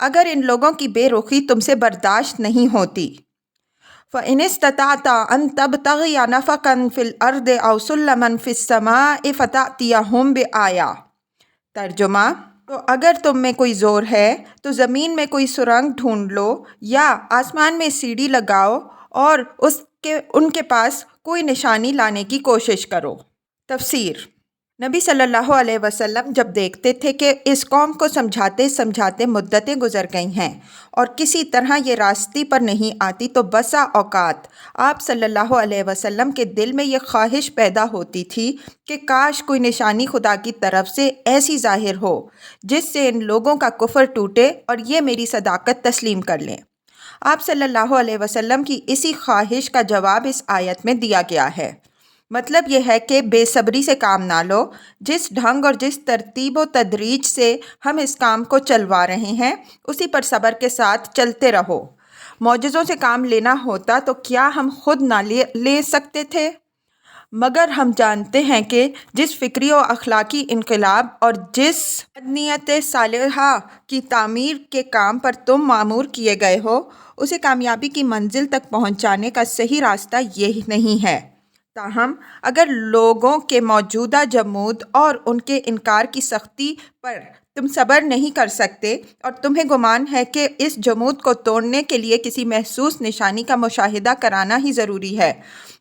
اگر ان لوگوں کی بے رخی تم سے برداشت نہیں ہوتی۔ فَإِنِ اسْتَطَعْتَ أَن تَبْتَغِيَ نَفَقًا فِي الْأَرْضِ أَوْ سُلَّمًا فِي السَّمَاءِ فَتَأْتِيَهُم بِآيَةٍ۔ ترجمہ: تو اگر تم میں کوئی زور ہے تو زمین میں کوئی سرنگ ڈھونڈ لو یا آسمان میں سیڑھی لگاؤ اور ان کے پاس کوئی نشانی لانے کی کوشش کرو۔ تفسیر: نبی صلی اللہ علیہ وسلم جب دیکھتے تھے کہ اس قوم کو سمجھاتے سمجھاتے مدتیں گزر گئی ہیں اور کسی طرح یہ راستے پر نہیں آتی تو بسا اوقات آپ صلی اللہ علیہ وسلم کے دل میں یہ خواہش پیدا ہوتی تھی کہ کاش کوئی نشانی خدا کی طرف سے ایسی ظاہر ہو جس سے ان لوگوں کا کفر ٹوٹے اور یہ میری صداقت تسلیم کر لیں۔ آپ صلی اللہ علیہ وسلم کی اسی خواہش کا جواب اس آیت میں دیا گیا ہے۔ مطلب یہ ہے کہ بے صبری سے کام نہ لو، جس ڈھنگ اور جس ترتیب و تدریج سے ہم اس کام کو چلوا رہے ہیں اسی پر صبر کے ساتھ چلتے رہو۔ معجزوں سے کام لینا ہوتا تو کیا ہم خود نہ لے سکتے تھے؟ مگر ہم جانتے ہیں کہ جس فکری و اخلاقی انقلاب اور جس مدنیت صالحہ کی تعمیر کے کام پر تم مامور کیے گئے ہو اسے کامیابی کی منزل تک پہنچانے کا صحیح راستہ یہ نہیں ہے۔ تاہم اگر لوگوں کے موجودہ جمود اور ان کے انکار کی سختی پر تم صبر نہیں کر سکتے اور تمہیں گمان ہے کہ اس جمود کو توڑنے کے لیے کسی محسوس نشانی کا مشاہدہ کرانا ہی ضروری ہے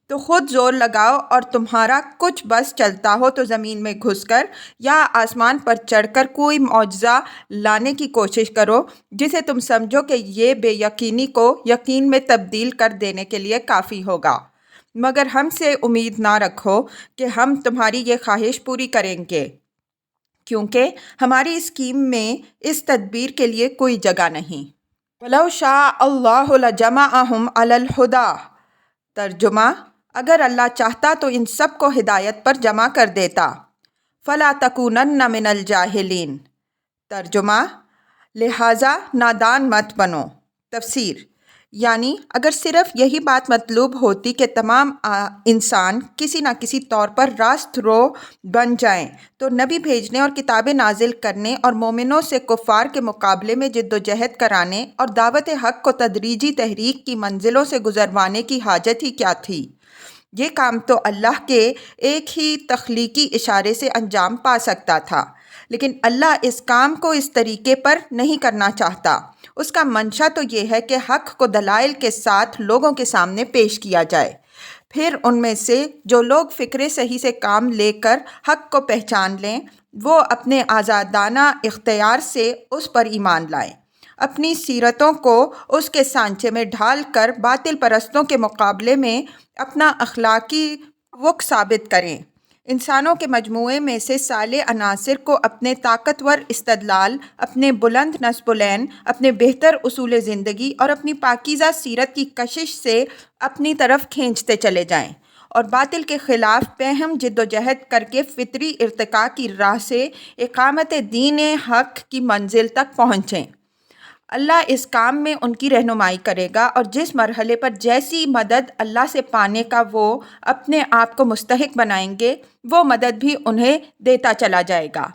تو خود زور لگاؤ اور تمہارا کچھ بس چلتا ہو تو زمین میں گھس کر یا آسمان پر چڑھ کر کوئی معجزہ لانے کی کوشش کرو جسے تم سمجھو کہ یہ بے یقینی کو یقین میں تبدیل کر دینے کے لیے کافی ہوگا، مگر ہم سے امید نہ رکھو کہ ہم تمہاری یہ خواہش پوری کریں گے، کیونکہ ہماری اسکیم میں اس تدبیر کے لیے کوئی جگہ نہیں۔ وَلَوْ شَاءَ اللَّهُ لَجَمَعَهُمْ عَلَى الْهُدَىٰ۔ ترجمہ: اگر اللہ چاہتا تو ان سب کو ہدایت پر جمع کر دیتا۔ فَلَا تَكُونَنَّ مِنَ الْجَاهِلِينَ۔ ترجمہ: لہٰذا نادان مت بنو۔ تفسیر: یعنی اگر صرف یہی بات مطلوب ہوتی کہ تمام انسان کسی نہ کسی طور پر راست رو بن جائیں تو نبی بھیجنے اور کتابیں نازل کرنے اور مومنوں سے کفار کے مقابلے میں جد و جہد کرانے اور دعوت حق کو تدریجی تحریک کی منزلوں سے گزروانے کی حاجت ہی کیا تھی؟ یہ کام تو اللہ کے ایک ہی تخلیقی اشارے سے انجام پا سکتا تھا، لیکن اللہ اس کام کو اس طریقے پر نہیں کرنا چاہتا۔ اس کا منشا تو یہ ہے کہ حق کو دلائل کے ساتھ لوگوں کے سامنے پیش کیا جائے، پھر ان میں سے جو لوگ فکر صحیح سے کام لے کر حق کو پہچان لیں وہ اپنے آزادانہ اختیار سے اس پر ایمان لائیں، اپنی سیرتوں کو اس کے سانچے میں ڈھال کر باطل پرستوں کے مقابلے میں اپنا اخلاقی وقت ثابت کریں۔ انسانوں کے مجموعے میں سے صالح عناصر کو اپنے طاقتور استدلال، اپنے بلند نصب العین، اپنے بہتر اصول زندگی اور اپنی پاکیزہ سیرت کی کشش سے اپنی طرف کھینچتے چلے جائیں اور باطل کے خلاف پہم جد و جہد کر کے فطری ارتقاء کی راہ سے اقامت دین حق کی منزل تک پہنچیں۔ اللہ اس کام میں ان کی رہنمائی کرے گا اور جس مرحلے پر جیسی مدد اللہ سے پانے کا وہ اپنے آپ کو مستحق بنائیں گے وہ مدد بھی انہیں دیتا چلا جائے گا۔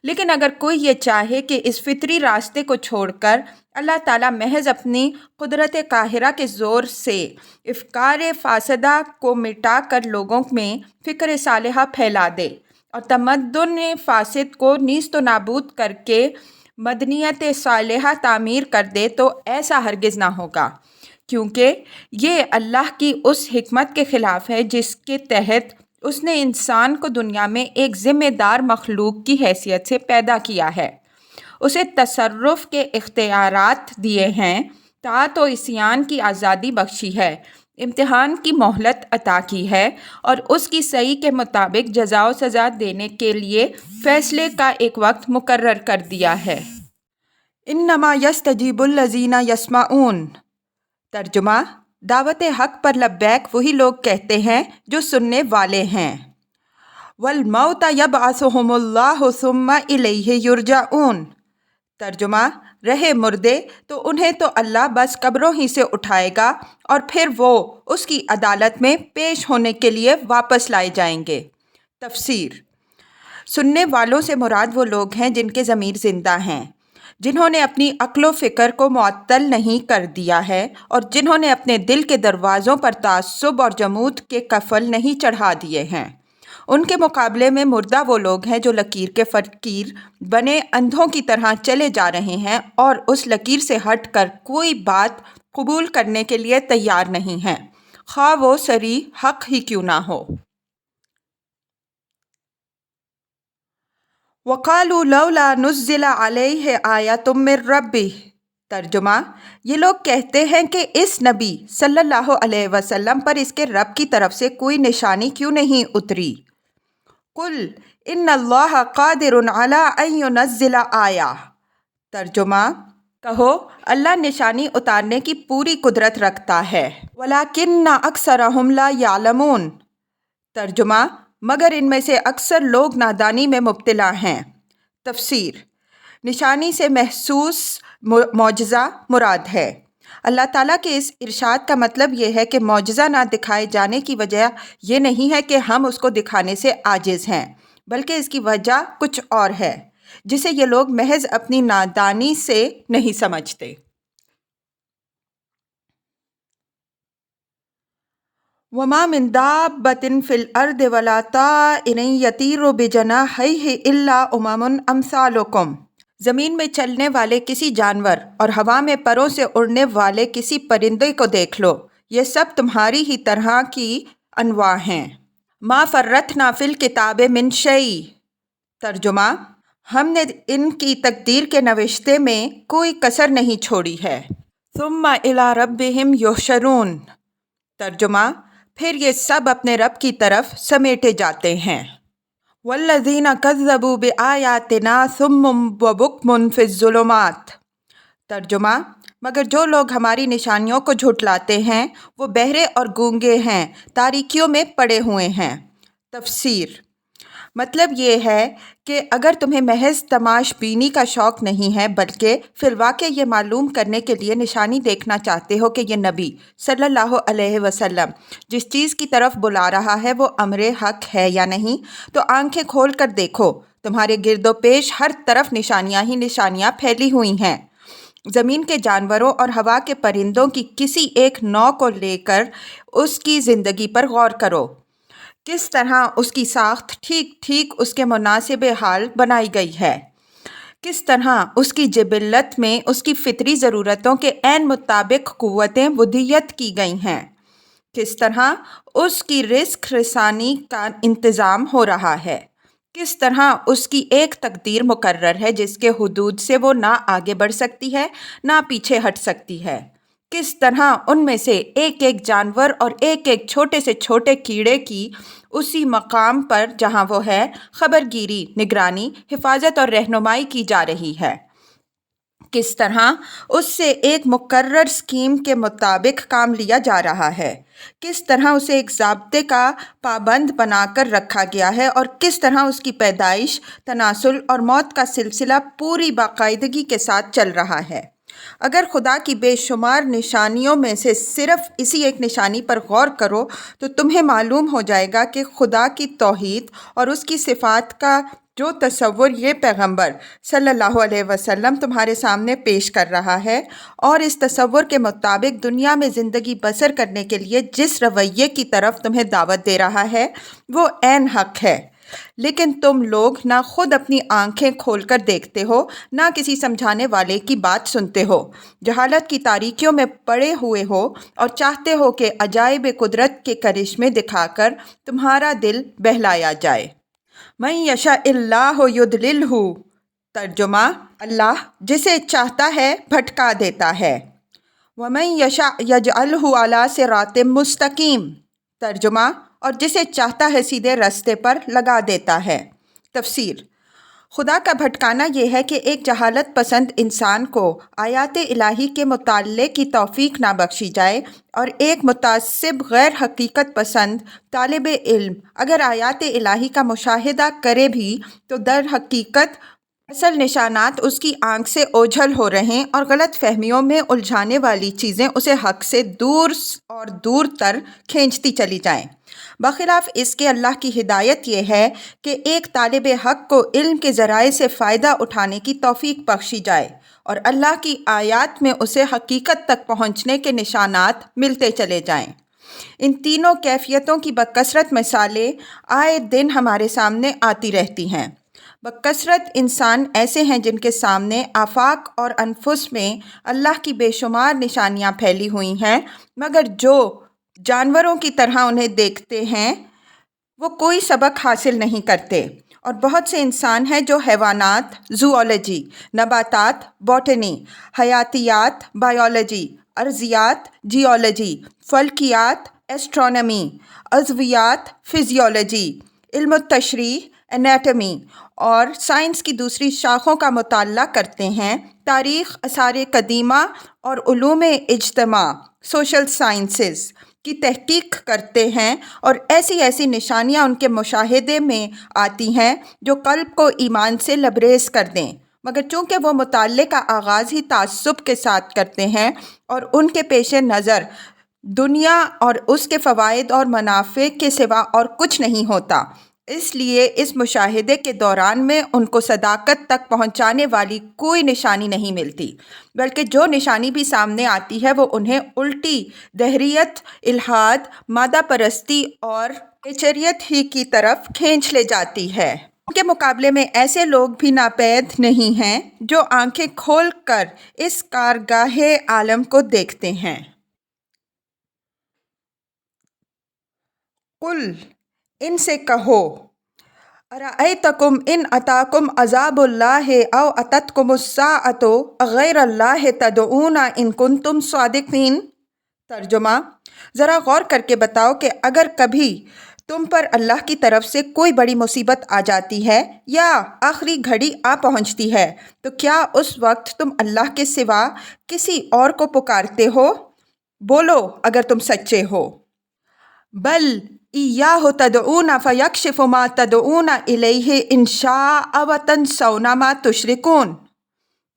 لیکن اگر کوئی یہ چاہے کہ اس فطری راستے کو چھوڑ کر اللہ تعالیٰ محض اپنی قدرت قاہرہ کے زور سے افکار فاسدہ کو مٹا کر لوگوں میں فکر صالحہ پھیلا دے اور تمدن فاسد کو نیست و نابود کر کے مدنیت صالحہ تعمیر کر دے تو ایسا ہرگز نہ ہوگا، کیونکہ یہ اللہ کی اس حکمت کے خلاف ہے جس کے تحت اس نے انسان کو دنیا میں ایک ذمہ دار مخلوق کی حیثیت سے پیدا کیا ہے، اسے تصرف کے اختیارات دیے ہیں، طاعت و عصیان کی آزادی بخشی ہے، امتحان کی مہلت عطا کی ہے اور اس کی صحیح کے مطابق جزا و سزا دینے کے لیے فیصلے کا ایک وقت مقرر کر دیا ہے۔ انما یستجیب الذین یسمعون۔ ترجمہ: دعوت حق پر لبیک وہی لوگ کہتے ہیں جو سننے والے ہیں۔ والموت یبعثہم اللہ ثم الیہ یرجعون۔ ترجمہ: رہے مردے تو انہیں تو اللہ بس قبروں ہی سے اٹھائے گا اور پھر وہ اس کی عدالت میں پیش ہونے کے لیے واپس لائے جائیں گے۔ تفسیر: سننے والوں سے مراد وہ لوگ ہیں جن کے ضمیر زندہ ہیں، جنہوں نے اپنی عقل و فکر کو معطل نہیں کر دیا ہے اور جنہوں نے اپنے دل کے دروازوں پر تعصب اور جمود کے کفل نہیں چڑھا دیے ہیں۔ ان کے مقابلے میں مردہ وہ لوگ ہیں جو لکیر کے فقیر بنے اندھوں کی طرح چلے جا رہے ہیں اور اس لکیر سے ہٹ کر کوئی بات قبول کرنے کے لیے تیار نہیں ہیں، خواہ وہ صریح حق ہی کیوں نہ ہو۔ وَقَالُوا لَوْلَا نُزِّلَ عَلَيْهِ آيَةٌ مِّن رَّبِّهِ۔ ترجمہ، یہ لوگ کہتے ہیں کہ اس نبی صلی اللہ علیہ وسلم پر اس کے رب کی طرف سے کوئی نشانی کیوں نہیں اتری۔ قُلْ إِنَّ اللَّهَ قَادِرٌ عَلَىٰ أَن يُنَزِّلَ آيَةً۔ ترجمہ، کہو اللہ نشانی اتارنے کی پوری قدرت رکھتا ہے، وَلَٰكِنَّ أَكْثَرَهُمْ لَا يَعْلَمُونَ۔ ترجمہ، مگر ان میں سے اکثر لوگ نادانی میں مبتلا ہیں۔ تفسیر، نشانی سے محسوس معجزہ مراد ہے۔ اللہ تعالیٰ کے اس ارشاد کا مطلب یہ ہے کہ معجزہ نہ دکھائے جانے کی وجہ یہ نہیں ہے کہ ہم اس کو دکھانے سے عاجز ہیں، بلکہ اس کی وجہ کچھ اور ہے جسے یہ لوگ محض اپنی نادانی سے نہیں سمجھتے۔ وَمَا مِن دَابَّةٍ فِي الْأَرْضِ وَلَا طَائِرٍ يَطِيرُ بِجَنَاحَيْهِ إِلَّا أُمَمٌ أَمْثَالُكُمْ۔ زمین میں چلنے والے کسی جانور اور ہوا میں پروں سے اڑنے والے کسی پرندے کو دیکھ لو، یہ سب تمہاری ہی طرح کی انواع ہیں۔ مَا فَرَّطْنَا فِي الْكِتَابِ مِن شَيْءٍ۔ ترجمہ، ہم نے ان کی تقدیر کے نوشتے میں کوئی کسر نہیں چھوڑی ہے۔ ثُمَّ إِلَىٰ رَبِّهِمْ يُحْشَرُونَ۔ ترجمہ، پھر یہ سب اپنے رب کی طرف سمیٹے جاتے ہیں۔ وَالَّذِينَ كَذَّبُوا بِآيَاتِنَا صُمٌّ وَبُكْمٌ فِي الظُّلُمَاتِ۔ ترجمہ، مگر جو لوگ ہماری نشانیوں کو جھٹلاتے ہیں وہ بہرے اور گونگے ہیں، تاریکیوں میں پڑے ہوئے ہیں۔ تفسیر، مطلب یہ ہے کہ اگر تمہیں محض تماش بینی کا شوق نہیں ہے بلکہ فی الواقع یہ معلوم کرنے کے لیے نشانی دیکھنا چاہتے ہو کہ یہ نبی صلی اللہ علیہ وسلم جس چیز کی طرف بلا رہا ہے وہ امر حق ہے یا نہیں، تو آنکھیں کھول کر دیکھو، تمہارے گرد و پیش ہر طرف نشانیاں ہی نشانیاں پھیلی ہوئی ہیں۔ زمین کے جانوروں اور ہوا کے پرندوں کی کسی ایک نوع کو لے کر اس کی زندگی پر غور کرو، کس طرح اس کی ساخت ٹھیک ٹھیک اس کے مناسب حال بنائی گئی ہے، کس طرح اس کی جبلت میں اس کی فطری ضرورتوں کے عین مطابق قوتیں ودیت کی گئی ہیں، کس طرح اس کی رزق رسانی کا انتظام ہو رہا ہے، کس طرح اس کی ایک تقدیر مقرر ہے جس کے حدود سے وہ نہ آگے بڑھ سکتی ہے نہ پیچھے ہٹ سکتی ہے، کس طرح ان میں سے ایک ایک جانور اور ایک ایک چھوٹے سے چھوٹے کیڑے کی اسی مقام پر جہاں وہ ہے خبر گیری، نگرانی، حفاظت اور رہنمائی کی جا رہی ہے، کس طرح اس سے ایک مقرر اسکیم کے مطابق کام لیا جا رہا ہے، کس طرح اسے ایک ضابطے کا پابند بنا کر رکھا گیا ہے اور کس طرح اس کی پیدائش، تناسل اور موت کا سلسلہ پوری باقاعدگی کے ساتھ چل رہا ہے۔ اگر خدا کی بے شمار نشانیوں میں سے صرف اسی ایک نشانی پر غور کرو تو تمہیں معلوم ہو جائے گا کہ خدا کی توحید اور اس کی صفات کا جو تصور یہ پیغمبر صلی اللہ علیہ وسلم تمہارے سامنے پیش کر رہا ہے اور اس تصور کے مطابق دنیا میں زندگی بسر کرنے کے لیے جس رویے کی طرف تمہیں دعوت دے رہا ہے وہ عین حق ہے، لیکن تم لوگ نہ خود اپنی آنکھیں کھول کر دیکھتے ہو نہ کسی سمجھانے والے کی بات سنتے ہو، جہالت کی تاریکیوں میں پڑے ہوئے ہو اور چاہتے ہو کہ عجائب قدرت کے کرشمے دکھا کر تمہارا دل بہلایا جائے۔ من یشاء اللہ یضللہ۔ ترجمہ، اللہ جسے چاہتا ہے بھٹکا دیتا ہے۔ ومن یشاء یجعلہ علی صراط مستقیم۔ ترجمہ، اور جسے چاہتا ہے سیدھے راستے پر لگا دیتا ہے۔ تفسیر، خدا کا بھٹکانا یہ ہے کہ ایک جہالت پسند انسان کو آیات الہی کے مطالعے کی توفیق نہ بخشی جائے اور ایک متعصب غیر حقیقت پسند طالب علم اگر آیات الہی کا مشاہدہ کرے بھی تو در حقیقت اصل نشانات اس کی آنکھ سے اوجھل ہو رہیں اور غلط فہمیوں میں الجھانے والی چیزیں اسے حق سے دور اور دور تر کھینچتی چلی جائیں۔ بخلاف اس کے اللہ کی ہدایت یہ ہے کہ ایک طالب حق کو علم کے ذرائع سے فائدہ اٹھانے کی توفیق بخشی جائے اور اللہ کی آیات میں اسے حقیقت تک پہنچنے کے نشانات ملتے چلے جائیں۔ ان تینوں کیفیتوں کی بکثرت مثالیں آئے دن ہمارے سامنے آتی رہتی ہیں۔ بکثرت انسان ایسے ہیں جن کے سامنے آفاق اور انفس میں اللہ کی بے شمار نشانیاں پھیلی ہوئی ہیں، مگر جو جانوروں کی طرح انہیں دیکھتے ہیں وہ کوئی سبق حاصل نہیں کرتے، اور بہت سے انسان ہیں جو حیوانات زوالوجی، نباتات باٹنی، حیاتیات بائیولوجی، ارضیات جیولوجی، فلکیات ایسٹرونومی، عضویات فزیولوجی، علم التشریح انیٹمی اور سائنس کی دوسری شاخوں کا مطالعہ کرتے ہیں، تاریخ، آثار قدیمہ اور علوم اجتماع سوشل سائنسز کی تحقیق کرتے ہیں، اور ایسی ایسی نشانیاں ان کے مشاہدے میں آتی ہیں جو قلب کو ایمان سے لبریز کر دیں، مگر چونکہ وہ مطالعے کا آغاز ہی تعصب کے ساتھ کرتے ہیں اور ان کے پیش نظر دنیا اور اس کے فوائد اور منافع کے سوا اور کچھ نہیں ہوتا، اس لیے اس مشاہدے کے دوران میں ان کو صداقت تک پہنچانے والی کوئی نشانی نہیں ملتی، بلکہ جو نشانی بھی سامنے آتی ہے وہ انہیں الٹی دہریت، الحاد، مادہ پرستی اور ایچریت ہی کی طرف کھینچ لے جاتی ہے۔ ان کے مقابلے میں ایسے لوگ بھی ناپید نہیں ہیں جو آنکھیں کھول کر اس کارگاہ عالم کو دیکھتے ہیں۔ قل، ان سے کہو، ارأیتکم ان اتاکم عذاب اللہ او اتتکم الساعۃ غیر اللہ تدعون ان کنتم صادقین۔ ترجمہ: ذرا غور کر کے بتاؤ کہ اگر کبھی تم پر اللہ کی طرف سے کوئی بڑی مصیبت آ جاتی ہے یا آخری گھڑی آ پہنچتی ہے تو کیا اس وقت تم اللہ کے سوا کسی اور کو پکارتے ہو؟ بولو اگر تم سچے ہو۔ بل ایاہ تدعون فیکشف ما تدعون الیہ ان شاء وتنسون ما تشرکون۔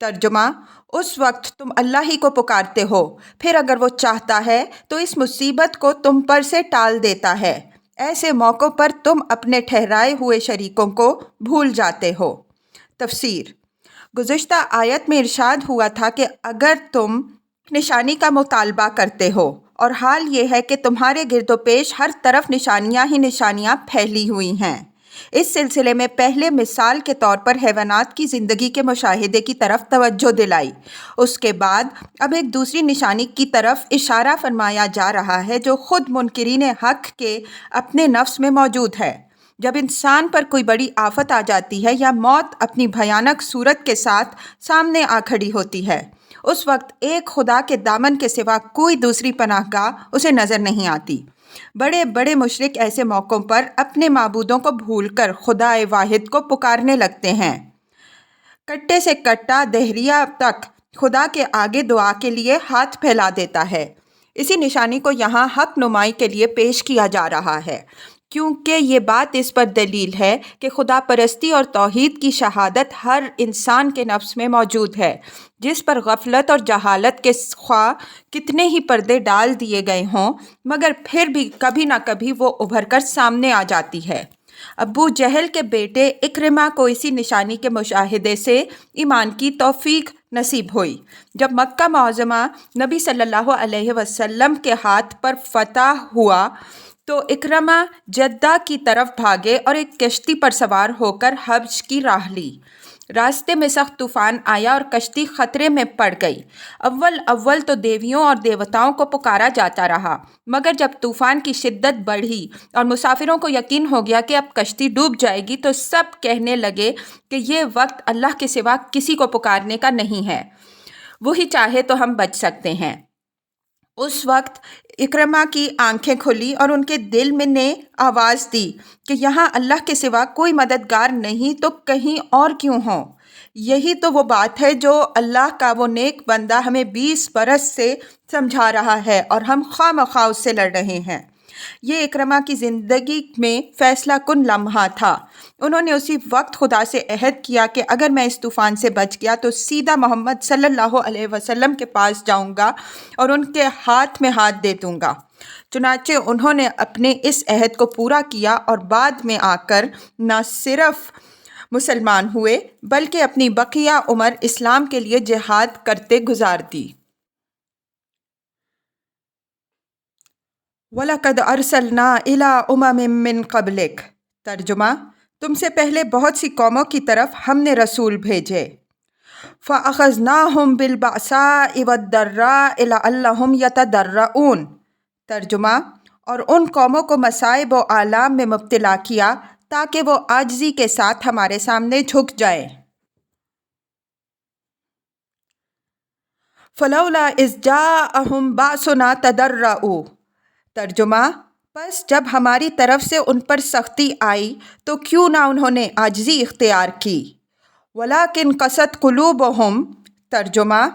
ترجمہ: اس وقت تم اللہ ہی کو پکارتے ہو، پھر اگر وہ چاہتا ہے تو اس مصیبت کو تم پر سے ٹال دیتا ہے، ایسے موقعوں پر تم اپنے ٹھہرائے ہوئے شریکوں کو بھول جاتے ہو۔ تفسیر: گزشتہ آیت میں ارشاد ہوا تھا کہ اگر تم نشانی کا مطالبہ کرتے ہو، اور حال یہ ہے کہ تمہارے گرد و پیش ہر طرف نشانیاں ہی نشانیاں پھیلی ہوئی ہیں۔ اس سلسلے میں پہلے مثال کے طور پر حیوانات کی زندگی کے مشاہدے کی طرف توجہ دلائی، اس کے بعد اب ایک دوسری نشانی کی طرف اشارہ فرمایا جا رہا ہے جو خود منکرین حق کے اپنے نفس میں موجود ہے۔ جب انسان پر کوئی بڑی آفت آ جاتی ہے یا موت اپنی بھیانک صورت کے ساتھ سامنے آ کھڑی ہوتی ہے، اس وقت ایک خدا کے دامن کے سوا کوئی دوسری پناہ گاہ اسے نظر نہیں آتی۔ بڑے بڑے مشرک ایسے موقعوں پر اپنے معبودوں کو بھول کر خدا واحد کو پکارنے لگتے ہیں۔ کٹے سے کٹا دہریہ تک خدا کے آگے دعا کے لیے ہاتھ پھیلا دیتا ہے۔ اسی نشانی کو یہاں حق نمائی کے لیے پیش کیا جا رہا ہے، کیونکہ یہ بات اس پر دلیل ہے کہ خدا پرستی اور توحید کی شہادت ہر انسان کے نفس میں موجود ہے، جس پر غفلت اور جہالت کے خواہ کتنے ہی پردے ڈال دیے گئے ہوں، مگر پھر بھی کبھی نہ کبھی وہ ابھر کر سامنے آ جاتی ہے۔ ابو جہل کے بیٹے اکرمہ کو اسی نشانی کے مشاہدے سے ایمان کی توفیق نصیب ہوئی۔ جب مکہ معظمہ نبی صلی اللہ علیہ وسلم کے ہاتھ پر فتح ہوا تو اکرمہ جدہ کی طرف بھاگے اور ایک کشتی پر سوار ہو کر حبش کی راہ لی۔ راستے میں سخت طوفان آیا اور کشتی خطرے میں پڑ گئی۔ اول تو دیویوں اور دیوتاؤں کو پکارا جاتا رہا، مگر جب طوفان کی شدت بڑھی اور مسافروں کو یقین ہو گیا کہ اب کشتی ڈوب جائے گی تو سب کہنے لگے کہ یہ وقت اللہ کے سوا کسی کو پکارنے کا نہیں ہے، وہی چاہے تو ہم بچ سکتے ہیں۔ اس وقت اکرمہ کی آنکھیں کھلی اور ان کے دل میں نے آواز دی کہ یہاں اللہ کے سوا کوئی مددگار نہیں تو کہیں اور کیوں ہوں؟ یہی تو وہ بات ہے جو اللہ کا وہ نیک بندہ ہمیں 20 برس سے سمجھا رہا ہے اور ہم خواہ مخواہ اس سے لڑ رہے ہیں۔ یہ اکرمہ کی زندگی میں فیصلہ کن لمحہ تھا۔ انہوں نے اسی وقت خدا سے عہد کیا کہ اگر میں اس طوفان سے بچ گیا تو سیدھا محمد صلی اللہ علیہ وسلم کے پاس جاؤں گا اور ان کے ہاتھ میں ہاتھ دے دوں گا۔ چنانچہ انہوں نے اپنے اس عہد کو پورا کیا اور بعد میں آ کر نہ صرف مسلمان ہوئے بلکہ اپنی بقیہ عمر اسلام کے لیے جہاد کرتے گزار دی۔ وَلَقَدْ أَرْسَلْنَا إِلَىٰ أُمَمٍ مِّن قَبْلِكَ۔ ترجمہ، تم سے پہلے بہت سی قوموں کی طرف ہم نے رسول بھیجے۔ فَأَخَذْنَاهُمْ بِالْبَأْسَاءِ وَالضَّرَّاءِ لَعَلَّهُمْ يَتَضَرَّعُونَ۔ ترجمہ، اور ان قوموں کو مصائب و آلام میں مبتلا کیا تاکہ وہ عاجزی کے ساتھ ہمارے سامنے جھک جائیں۔ فَلَوْلَا إِذْ جَاءَهُمْ بَأْسُنَا تَضَرَّعُوا۔ ترجمہ، پس جب ہماری طرف سے ان پر سختی آئی تو کیوں نہ انہوں نے عاجزی اختیار کی۔ وَلَٰكِنْ قَسَتْ قُلُوبُهُمْ۔ ترجمہ،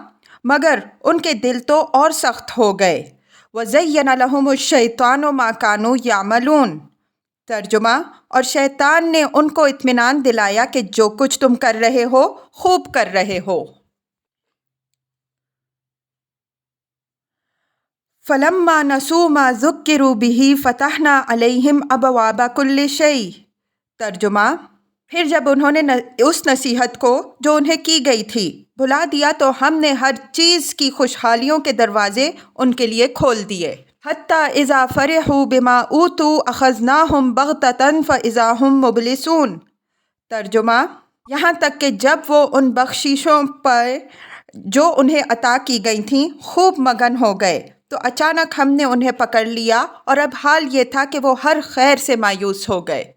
مگر ان کے دل تو اور سخت ہو گئے۔ وَزَيَّنَ لَهُمُ الشَّيْطَانُ مَا كَانُوا يَعْمَلُونَ۔ ترجمہ، اور شیطان نے ان کو اطمینان دلایا کہ جو کچھ تم کر رہے ہو خوب کر رہے ہو۔ فَلَمَّا نَسُوا مَا ذُكِّرُوا بِهِ فَتَحْنَا عَلَيْهِمْ أَبْوَابَ كُلِّ شَيْءٍ۔ ترجمہ، پھر جب انہوں نے اس نصیحت کو جو انہیں کی گئی تھی بھلا دیا تو ہم نے ہر چیز کی خوشحالیوں کے دروازے ان کے لیے کھول دیے۔ حَتَّىٰ إِذَا فَرِحُوا بِمَا أُوتُوا أَخَذْنَاهُمْ بَغْتَةً فَإِذَا هُمْ مُبْلِسُونَ۔ ترجمہ، یہاں تک کہ جب وہ ان بخششوں پر جو انہیں عطا کی گئی تھیں خوب مگن ہو گئے تو اچانک ہم نے انہیں پکڑ لیا اور اب حال یہ تھا کہ وہ ہر خیر سے مایوس ہو گئے۔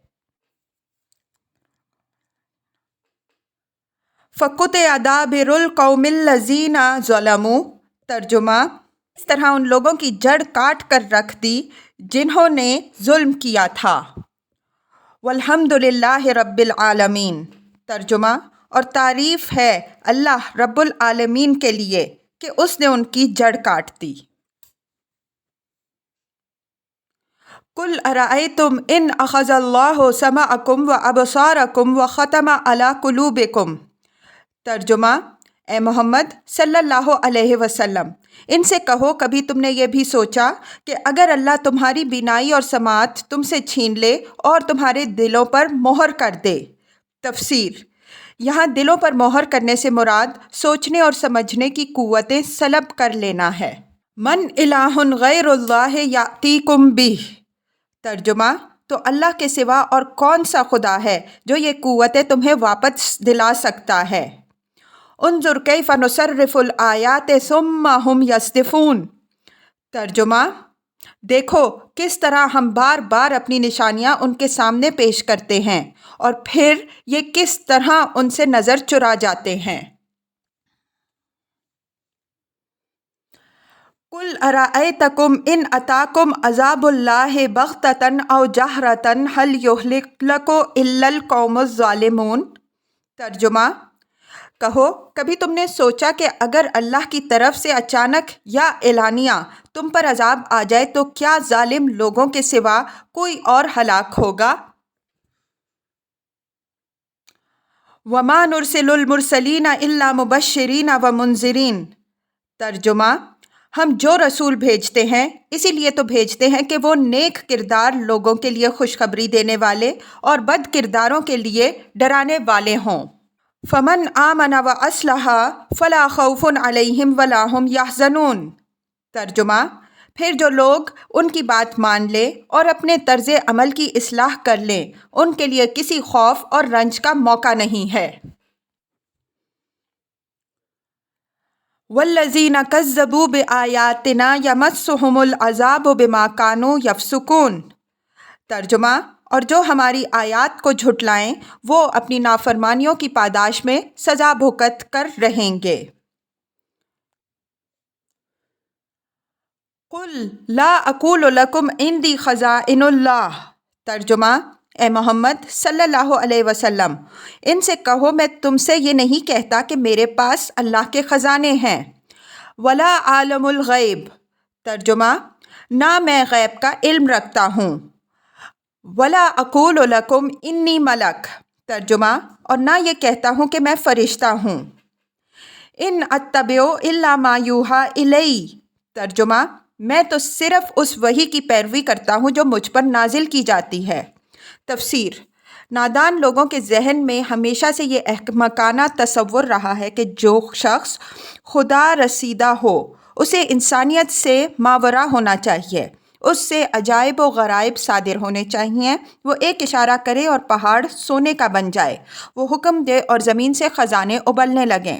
فَقُطِعَ دَابِرُ الْقَوْمِ الَّذِينَ ظَلَمُوا۔ ترجمہ، اس طرح ان لوگوں کی جڑ کاٹ کر رکھ دی جنہوں نے ظلم کیا تھا۔ وَالْحَمْدُ لِلَّهِ رَبِّ الْعَالَمِينَ۔ ترجمہ، اور تعریف ہے اللہ رب العالمین کے لیے کہ اس نے ان کی جڑ کاٹ دی۔ قُلْ أَرَأَيْتُمْ إِنْ أَخَذَ اللَّهُ سَمْعَكُمْ وَأَبْصَارَكُمْ وَخَتَمَ عَلَىٰ قُلُوبِكُمْ۔ ترجمہ، اے محمد صلی اللہ علیہ وسلم، ان سے کہو کبھی تم نے یہ بھی سوچا کہ اگر اللہ تمہاری بینائی اور سماعت تم سے چھین لے اور تمہارے دلوں پر مہر کر دے۔ تفسیر، یہاں دلوں پر مہر کرنے سے مراد سوچنے اور سمجھنے کی قوتیں سلب کر لینا ہے۔ من الہ غیر اللہ یأتیکم بہ۔ ترجمہ، تو اللہ کے سوا اور کون سا خدا ہے جو یہ قوتیں تمہیں واپس دلا سکتا ہے۔ انظر کیف نصرف الآیات ثم ہم یصدفون۔ ترجمہ، دیکھو کس طرح ہم بار بار اپنی نشانیاں ان کے سامنے پیش کرتے ہیں اور پھر یہ کس طرح ان سے نظر چرا جاتے ہیں۔ قُلْ أَرَأَيْتَكُمْ إِنْ أَتَاكُمْ عَذَابُ اللَّهِ بَغْتَةً أَوْ جَهْرَةً هَلْ يُهْلِكُ إِلَّا الْقَوْمُ الظَّالِمُونَ۔ ترجمہ، کہو کبھی تم نے سوچا کہ اگر اللہ کی طرف سے اچانک یا اعلانیہ تم پر عذاب آ جائے تو کیا ظالم لوگوں کے سوا کوئی اور ہلاک ہوگا؟ وَمَا نُرْسِلُ الْمُرْسَلِينَ إِلَّا مُبَشِّرِينَ وَمُنذِرِينَ۔ ترجمہ، ہم جو رسول بھیجتے ہیں اسی لیے تو بھیجتے ہیں کہ وہ نیک کردار لوگوں کے لیے خوشخبری دینے والے اور بد کرداروں کے لیے ڈرانے والے ہوں۔ فَمَنْ آمَنَ وَأَصْلَحَ فَلَا خَوْفٌ عَلَيْهِمْ وَلَا هُمْ يَحْزَنُونَ۔ ترجمہ، پھر جو لوگ ان کی بات مان لے اور اپنے طرز عمل کی اصلاح کر لیں ان کے لیے کسی خوف اور رنج کا موقع نہیں ہے۔ وَالَّذِينَ كَذَّبُوا بِآيَاتِنَا يَمَسُّهُمُ الْعَذَابُ بِمَا كَانُوا يَفْسُقُونَ۔ ترجمہ، اور جو ہماری آیات کو جھٹلائیں وہ اپنی نافرمانیوں کی پاداش میں سزا بھگت کر رہیں گے۔ قُلْ لَا أَقُولُ لَكُمْ عِندِي خَزَائِنُ اللَّهِ۔ ترجمہ، اے محمد صلی اللہ علیہ وسلم، ان سے کہو میں تم سے یہ نہیں کہتا کہ میرے پاس اللہ کے خزانے ہیں۔ وَلَا عَالِمُ الْغَيْبِ۔ ترجمہ، نہ میں غیب کا علم رکھتا ہوں۔ وَلَا أَقُولُ لَكُمْ إِنِّي مَلَكٌ۔ ترجمہ، اور نہ یہ کہتا ہوں کہ میں فرشتہ ہوں۔ إِنْ أَتَّبِعُ إِلَّا مَا يُوحَىٰ إِلَيَّ۔ ترجمہ، میں تو صرف اس وحی کی پیروی کرتا ہوں جو مجھ پر نازل کی جاتی ہے۔ تفسیر، نادان لوگوں کے ذہن میں ہمیشہ سے یہ احمقانہ تصور رہا ہے کہ جو شخص خدا رسیدہ ہو اسے انسانیت سے ماورا ہونا چاہیے، اس سے عجائب و غرائب صادر ہونے چاہیے، وہ ایک اشارہ کرے اور پہاڑ سونے کا بن جائے، وہ حکم دے اور زمین سے خزانے ابلنے لگیں،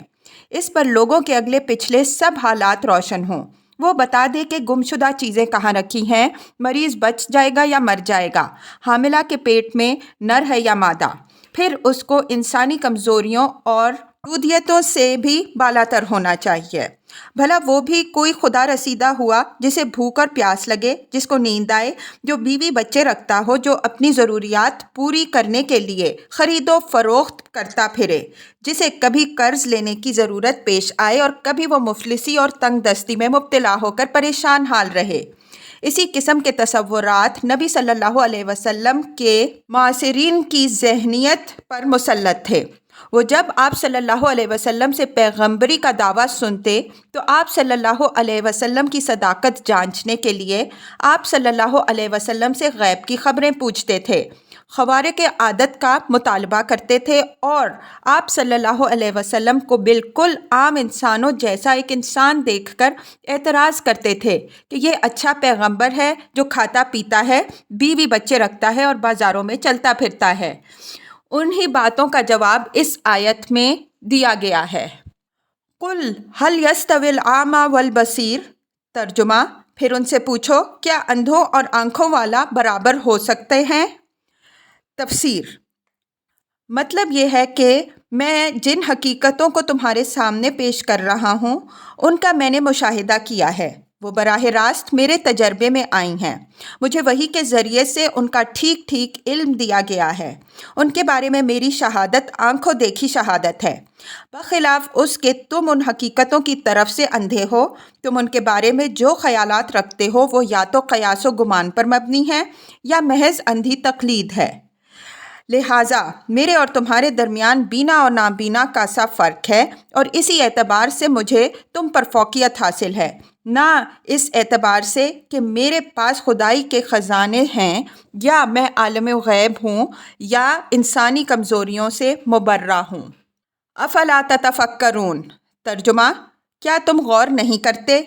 اس پر لوگوں کے اگلے پچھلے سب حالات روشن ہوں، وہ بتا دے کہ گمشدہ چیزیں کہاں رکھی ہیں، مریض بچ جائے گا یا مر جائے گا، حاملہ کے پیٹ میں نر ہے یا مادہ، پھر اس کو انسانی کمزوریوں اور محدودیتوں سے بھی بالاتر ہونا چاہیے۔ بھلا وہ بھی کوئی خدا رسیدہ ہوا جسے بھوک اور پیاس لگے، جس کو نیند آئے، جو بیوی بچے رکھتا ہو، جو اپنی ضروریات پوری کرنے کے لیے خرید و فروخت کرتا پھرے، جسے کبھی قرض لینے کی ضرورت پیش آئے اور کبھی وہ مفلسی اور تنگ دستی میں مبتلا ہو کر پریشان حال رہے۔ اسی قسم کے تصورات نبی صلی اللہ علیہ وسلم کے معاصرین کی ذہنیت پر مسلط تھے۔ وہ جب آپ صلی اللہ علیہ وسلم سے پیغمبری کا دعویٰ سنتے تو آپ صلی اللہ علیہ وسلم کی صداقت جانچنے کے لیے آپ صلی اللہ علیہ وسلم سے غیب کی خبریں پوچھتے تھے، خوارق عادت کا مطالبہ کرتے تھے اور آپ صلی اللہ علیہ وسلم کو بالکل عام انسانوں جیسا ایک انسان دیکھ کر اعتراض کرتے تھے کہ یہ اچھا پیغمبر ہے جو کھاتا پیتا ہے، بیوی بچے رکھتا ہے اور بازاروں میں چلتا پھرتا ہے۔ انہی باتوں کا جواب اس آیت میں دیا گیا ہے۔ قُلْ هَلْ يَسْتَوِي الْأَعْمَى وَالْبَصِيرُ، ترجمہ، پھر ان سے پوچھو کیا اندھوں اور آنکھوں والا برابر ہو سکتے ہیں؟ تفسیر، مطلب یہ ہے کہ میں جن حقیقتوں کو تمہارے سامنے پیش کر رہا ہوں ان کا میں نے مشاہدہ کیا ہے، وہ براہ راست میرے تجربے میں آئی ہیں، مجھے وحی کے ذریعے سے ان کا ٹھیک ٹھیک علم دیا گیا ہے، ان کے بارے میں میری شہادت آنکھوں دیکھی شہادت ہے، بخلاف اس کے تم ان حقیقتوں کی طرف سے اندھے ہو، تم ان کے بارے میں جو خیالات رکھتے ہو وہ یا تو قیاس و گمان پر مبنی ہے یا محض اندھی تقلید ہے، لہٰذا میرے اور تمہارے درمیان بینا اور نابینا کا سا فرق ہے، اور اسی اعتبار سے مجھے تم پر فوقیت حاصل ہے، نہ اس اعتبار سے کہ میرے پاس خدائی کے خزانے ہیں یا میں عالم غیب ہوں یا انسانی کمزوریوں سے مبرہ ہوں۔ افلا تتفکرون، ترجمہ، کیا تم غور نہیں کرتے؟